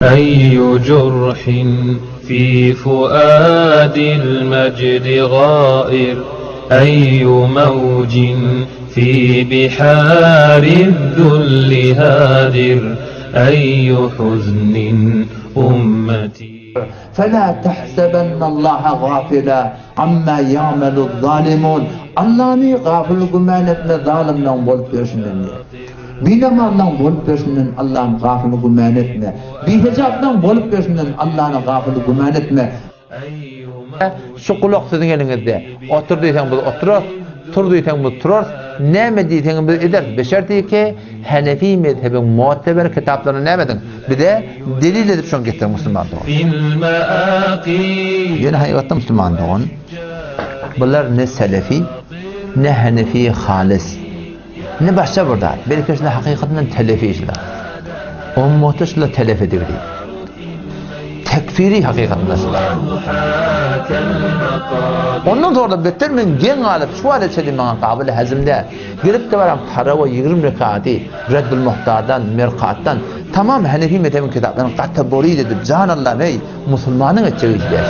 أي جرح في فؤاد المجد غائر، أي موج في بحار الذل هادر، أي حزن أمتي. فلا تحسبن الله غافلا عما يعمل الظالمون. Allah'ını gafil güman etme, zalimden bolup versinler. Binamardan bolup versinler, Allah'ın gafil güman etme. Bihecaptan bolup versinler, Allah'ın gafil güman etme. Şu kulak sizin elinizde. Otur deysen bu oturur, tur deysen bu turur, neme deysen bu eder. Beşerti ki Hanefi mezhebin muteber kitaplarını nemedin. Bir de delil edip şun gittin Müslümanlığı. Yine hakikaten Müslümanlığı. Bunlar ne Selefi, ne Hanefi halis, ne başka burada. Belki işte hakikaten telefi işler. O muhteşle telef edildi. Tekfiri hakikaten işler. Ondan sonra bitirmeyin gen alıp şu alet selimana kabili hazimde girip de varan para ve 20 rekati Reddül Muhtar'dan, Merkat'tan tamam Hanefi mezhebin kitaplarının kategori edip canallah ney Müslümanın edeceği işler.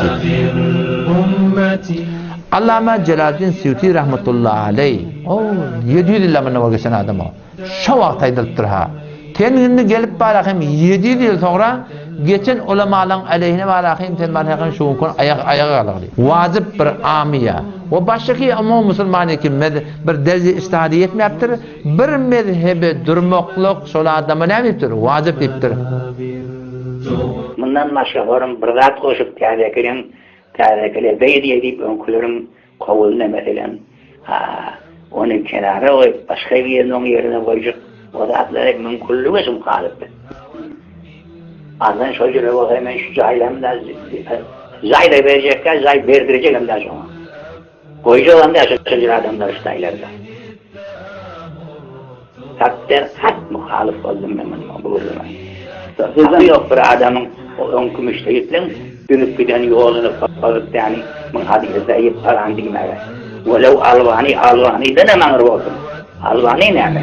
Allame Celaleddin Suyuti rahmetullahi aleyh. O 700 yıl amına var geçen adam o. Şu vakit aydılıptır ha. Kendini gelip barakayım 700 yıl sonra geçen ulemaların aleyhine barakayım sen barakayım şu gün ayağa kalır. Vacip bir amiye. O baştaki ama Müslüman ki bir derece istihadiyet mi yaptır? Bir mezhebe durmakluk şola adamı ne yaptır? Vacip yaptır. Bundan başkalarım bir zat koşup tazekele beydi edip önkülürüm kovuluna mesela onun kenara koyup başka bir yerine koyacak o zatlara mümkünlüğü için kalıptı. Azdan çocuğuna bak hemen şu zaylamda zay da verecekler, zay verdirecek hem de sonra. Koyucu olan da çocuğun adamlar işte ileride. Hat muhalif oldum ben bu zaman. Hakkı yok bir adamın önkü müştehitlerin dönüp giden yolunu kapatıp yani من هذه الزايد صار عندي معه ولو ألواني ده ما نروحه ألواني نعمة.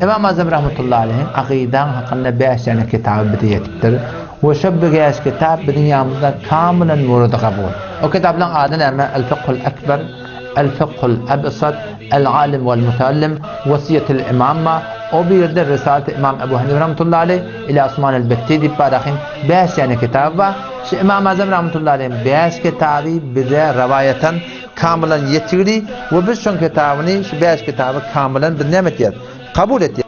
İmam Azam rahmetullahi aleyh akidan hakkında 5 tane kitap bitiyettir. Ve şu beş kitap dünyamızda kamilen murad kabul. O kitapların adı ne? El-Fiqhul Ekber, El-Fiqhul Ebsat, El-Alim ve'l-Mutallim, Vasiyetül İmamma. O bir de Risalet İmam Ebu Hanife rahmetullahi aleyh ile Osman el-Bettidi barakin 5 tane kitap var. İmam Azam rahmetullahi aleyh 5 kitabı bize rivayeten kamilen yetirdi ve biz şu kitabını şu 5 kitabı kamilen bir nimet kabul etti.